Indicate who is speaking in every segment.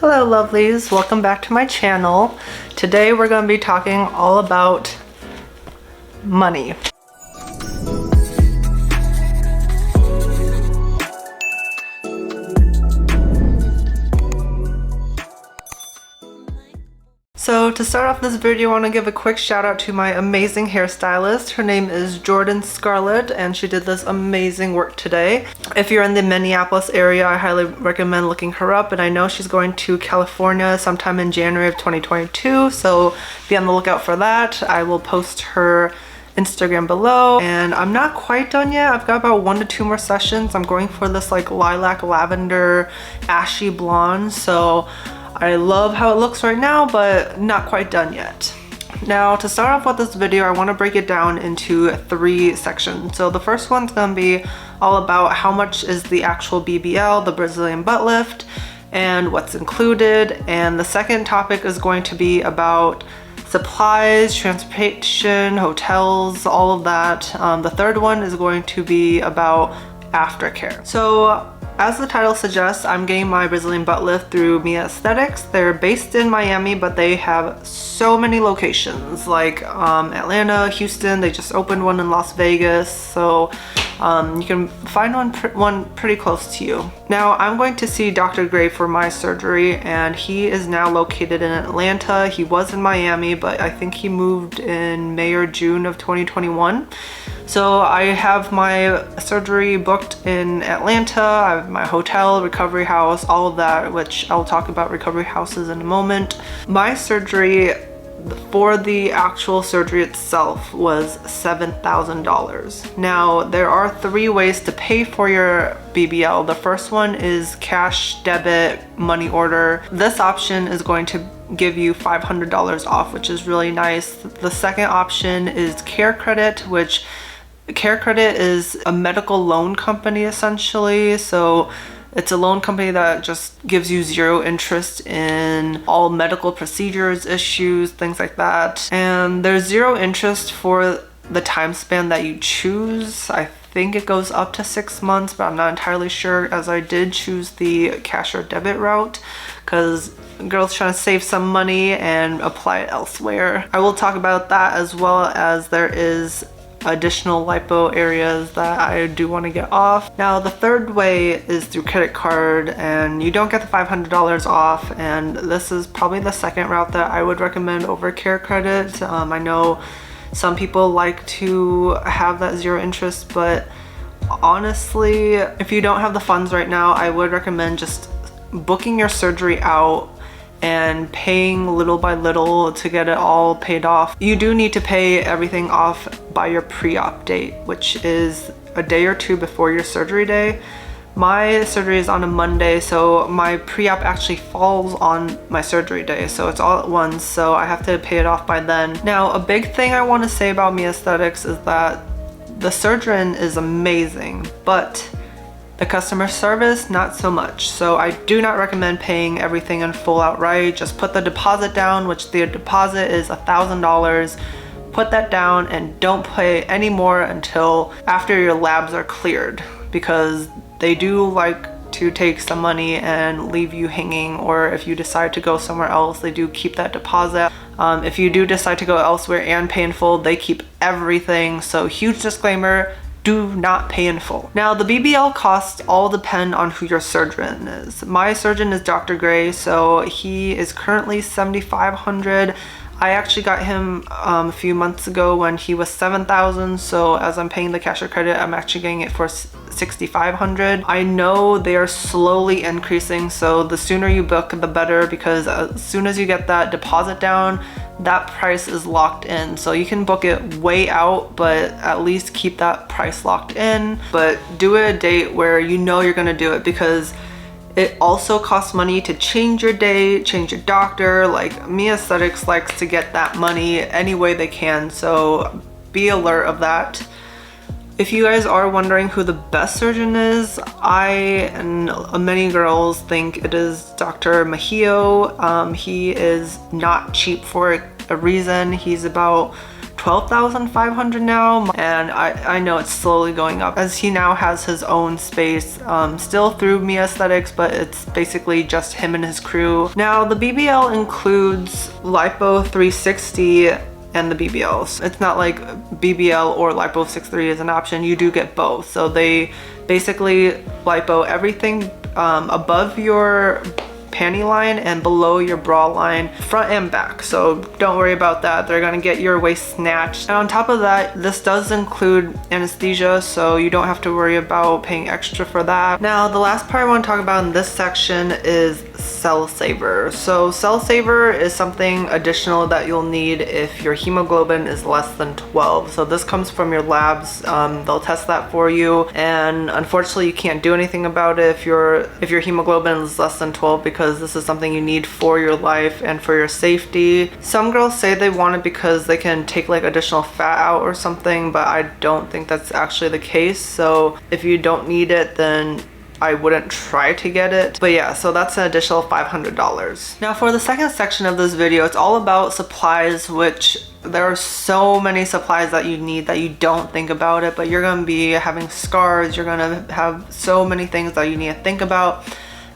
Speaker 1: Hello lovelies, welcome back to my channel. Today we're going to be talking all about money. So to start off this video, I want to give a quick shout out to my amazing hairstylist. Her name is Jordan Scarlette and she did this amazing work today. If you're in the Minneapolis area, I highly recommend looking her up, and I know she's going to California sometime in January of 2022, so be on the lookout for that. I will post her Instagram below, and I'm not quite done yet. I've got about 1 to 2 more sessions. I'm going for this like lilac lavender ashy blonde, so I love how it looks right now, but not quite done yet. Now, to start off with this video, I want to break it down into 3 sections. So the first one's going to be all about how much is the actual BBL, the Brazilian butt lift, and what's included. And the second topic is going to be about supplies, transportation, hotels, all of that. The third one is going to be about aftercare. So as the title suggests, I'm getting my Brazilian butt lift through Mia Aesthetics. They're based in Miami, but they have so many locations like Atlanta, Houston. They just opened one in Las Vegas, so you can find one pretty close to you. Now, I'm going to see Dr. Gray for my surgery, and he is now located in Atlanta. He was in Miami, but I think he moved in May or June of 2021. So I have my surgery booked in Atlanta. I have my hotel, recovery house, all of that, which I'll talk about recovery houses in a moment. My surgery for the actual surgery itself was $7,000. Now, there are 3 ways to pay for your BBL. The first one is cash, debit, money order. This option is going to give you $500 off, which is really nice. The second option is Care Credit, which Care Credit is a medical loan company essentially. So it's a loan company that just gives you 0 interest in all medical procedures, issues, things like that. And there's 0 interest for the time span that you choose. I think it goes up to 6 months, but I'm not entirely sure, as I did choose the cash or debit route because girls trying to save some money and apply it elsewhere. I will talk about that, as well as there is additional lipo areas that I do want to get off. Now, the third way is through credit card, and you don't get the $500 off, and this is probably the second route that I would recommend over Care Credit. I know some people like to have that 0 interest, but honestly, if you don't have the funds right now, I would recommend just booking your surgery out and paying little by little to get it all paid off. You do need to pay everything off by your pre-op date, which is a day or 2 before your surgery day. My surgery is on a Monday, so my pre-op actually falls on my surgery day, so it's all at once, so I have to pay it off by then. Now, a big thing I want to say about Mia Aesthetics is that the surgeon is amazing, but the customer service, not so much. So I do not recommend paying everything in full outright. Just put the deposit down, which the deposit is $1,000. Put that down and don't pay any more until after your labs are cleared, because they do like to take some money and leave you hanging, or if you decide to go somewhere else, they do keep that deposit. If you do decide to go elsewhere and pay in full, they keep everything. So huge disclaimer, do not pay in full. Now, the BBL costs all depend on who your surgeon is. My surgeon is Dr. Gray, so he is currently $7,500. I actually got him a few months ago when he was $7,000, so as I'm paying the cash or credit, I'm actually getting it for $6,500. I know they are slowly increasing, so the sooner you book, the better, because as soon as you get that deposit down, that price is locked in. So you can book it way out, but at least keep that price locked in. But do it a date where you know you're gonna do it, because it also costs money to change your date, change your doctor. Like, Mia Aesthetics likes to get that money any way they can, so be alert of that. If you guys are wondering who the best surgeon is, I and many girls think it is Dr. Mejio. He is not cheap for a reason. He's about 12,500 now, and I know it's slowly going up as he now has his own space, still through Me Aesthetics, but it's basically just him and his crew. Now the BBL includes Lipo 360 and the BBLs. It's not like BBL or Lipo 63 is an option. You do get both. So they basically lipo everything above your panty line and below your bra line, front and back. So don't worry about that. They're gonna get your waist snatched. And on top of that, this does include anesthesia, so you don't have to worry about paying extra for that. Now, the last part I want to talk about in this section is Cell Saver. So Cell Saver is something additional that you'll need if your hemoglobin is less than 12. So this comes from your labs. They'll test that for you, and unfortunately you can't do anything about it if your hemoglobin is less than 12, because this is something you need for your life and for your safety. Some girls say they want it because they can take like additional fat out or something, but I don't think that's actually the case. So if you don't need it, then I wouldn't try to get it. But yeah, so that's an additional $500. Now for the second section of this video, it's all about supplies, which there are so many supplies that you need that you don't think about it, but you're gonna be having scars, you're gonna have so many things that you need to think about.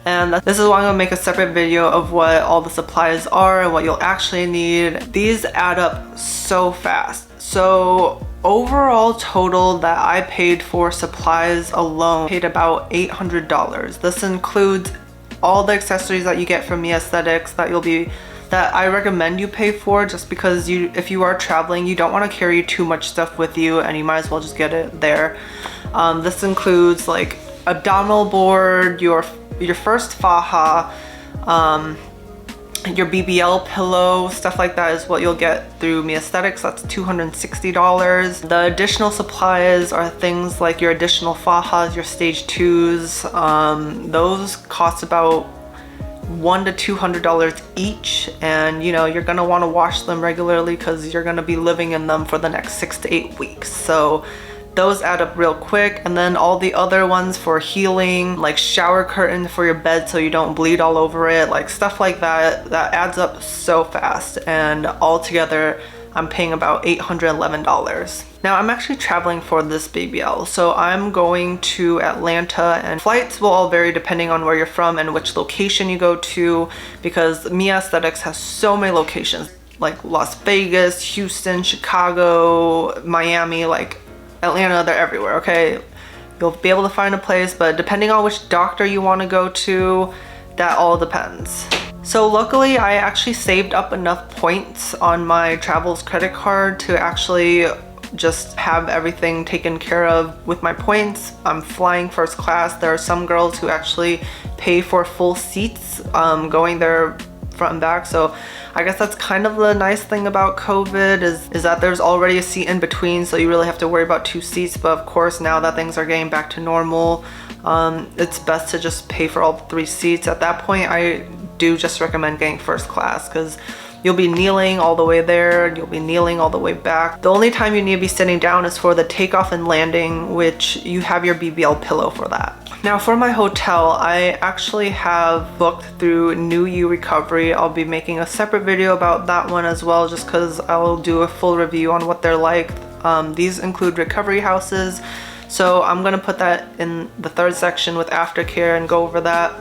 Speaker 1: And this is why I'm gonna make a separate video of what all the supplies are and what you'll actually need. These add up so fast. So overall total that I paid for supplies alone, paid about $800. This includes all the accessories that you get from Me Aesthetics that I recommend you pay for, just because if you are traveling, you don't want to carry too much stuff with you, and you might as well just get it there. This includes like abdominal board, your first faja, your BBL pillow, stuff like that is what you'll get through Me Aesthetics. That's $260. The additional supplies are things like your additional fajas, your stage 2s. Those cost about $100 to $200 each, and you know, you're gonna want to wash them regularly because you're gonna be living in them for the next 6 to 8 weeks. So those add up real quick. And then all the other ones for healing, like shower curtain for your bed so you don't bleed all over it, like stuff like that, that adds up so fast. And altogether I'm paying about $811. Now I'm actually traveling for this BBL, so I'm going to Atlanta, and flights will all vary depending on where you're from and which location you go to, because Me Aesthetics has so many locations like Las Vegas, Houston, Chicago, Miami, like Atlanta, they're everywhere, okay? You'll be able to find a place, but depending on which doctor you want to go to, that all depends. So luckily, I actually saved up enough points on my Travels credit card to actually just have everything taken care of with my points. I'm flying first class. There are some girls who actually pay for full seats going there front and back. So I guess that's kind of the nice thing about COVID is that there's already a seat in between, so you really have to worry about 2 seats. But of course, now that things are getting back to normal, it's best to just pay for all 3 seats. At that point, I do just recommend getting first class, because you'll be kneeling all the way there, you'll be kneeling all the way back. The only time you need to be sitting down is for the takeoff and landing, which you have your BBL pillow for that. Now for my hotel, I actually have booked through New You Recovery. I'll be making a separate video about that one as well, just because I'll do a full review on what they're like. These include recovery houses, so I'm gonna put that in the 3rd section with aftercare and go over that.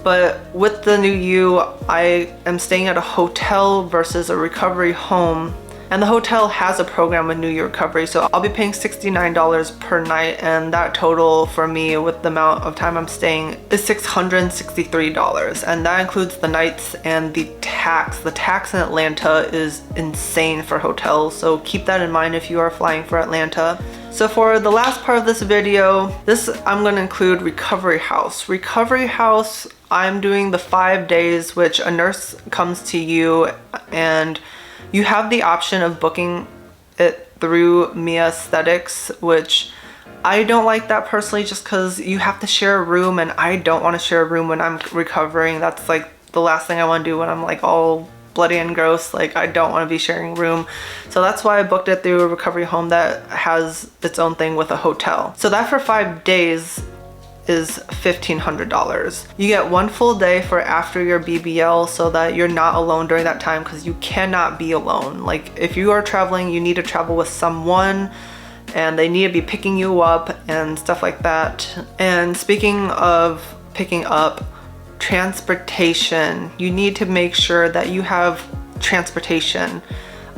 Speaker 1: But with the New You, I am staying at a hotel versus a recovery home. And the hotel has a program with New You Recovery, so I'll be paying $69 per night, and that total for me with the amount of time I'm staying is $663. And that includes the nights and the tax. The tax in Atlanta is insane for hotels, so keep that in mind if you are flying for Atlanta. So for the last part of this video, I'm gonna include recovery house. Recovery house, I'm doing the 5 days, which a nurse comes to you, and you have the option of booking it through Me Aesthetics, which I don't like that personally, just because you have to share a room, and I don't want to share a room when I'm recovering. That's like the last thing I want to do when I'm like all bloody and gross. Like, I don't want to be sharing a room. So that's why I booked it through a recovery home that has its own thing with a hotel. So that for 5 days, is $1,500. You get 1 full day for after your BBL so that you're not alone during that time, because you cannot be alone. Like if you are traveling, you need to travel with someone and they need to be picking you up and stuff like that. And speaking of picking up, transportation, you need to make sure that you have transportation.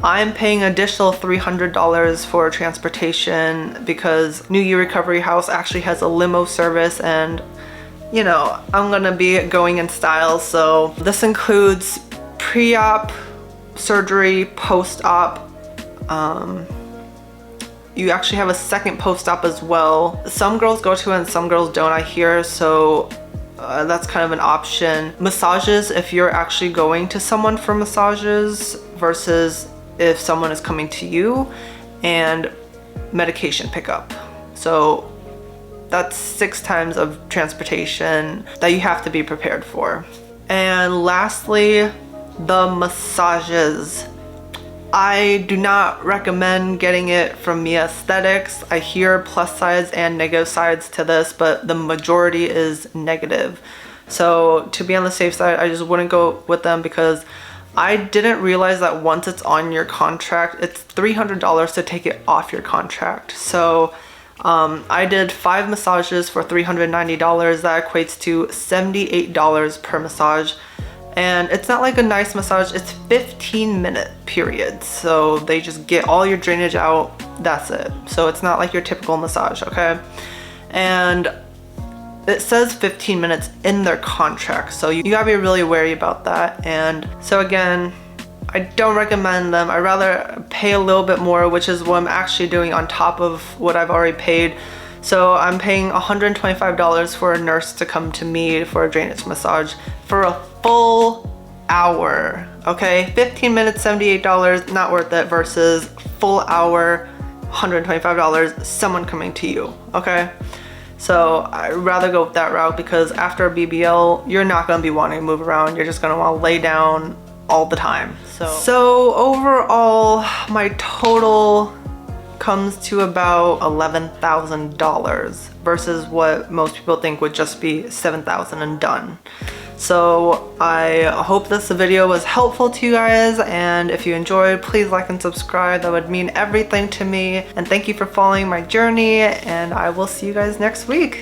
Speaker 1: I'm paying additional $300 for transportation because New Year Recovery House actually has a limo service, and you know, I'm gonna be going in style, so this includes pre-op, surgery, post-op. You actually have a second post-op as well. Some girls go to it and some girls don't, I hear, so that's kind of an option. Massages, if you're actually going to someone for massages versus if someone is coming to you, and medication pickup. So that's 6 times of transportation that you have to be prepared for. And lastly, the massages. I do not recommend getting it from Mia Aesthetics. I hear plus sides and negative sides to this, but the majority is negative. So to be on the safe side, I just wouldn't go with them, because I didn't realize that once it's on your contract, it's $300 to take it off your contract. So I did 5 massages for $390. That equates to $78 per massage. And it's not like a nice massage, it's 15-minute periods. So they just get all your drainage out, that's it. So it's not like your typical massage, okay? And it says 15 minutes in their contract, so you gotta be really wary about that. And so again, I don't recommend them. I'd rather pay a little bit more, which is what I'm actually doing on top of what I've already paid. So I'm paying $125 for a nurse to come to me for a drainage massage for a full hour, okay? 15 minutes, $78, not worth it, versus full hour, $125, someone coming to you, okay? So I'd rather go with that route, because after a BBL, you're not gonna be wanting to move around. You're just gonna wanna lay down all the time. So overall, my total comes to about $11,000 versus what most people think would just be $7,000 and done. So I hope this video was helpful to you guys, and if you enjoyed, please like and subscribe. That would mean everything to me. And thank you for following my journey, and I will see you guys next week.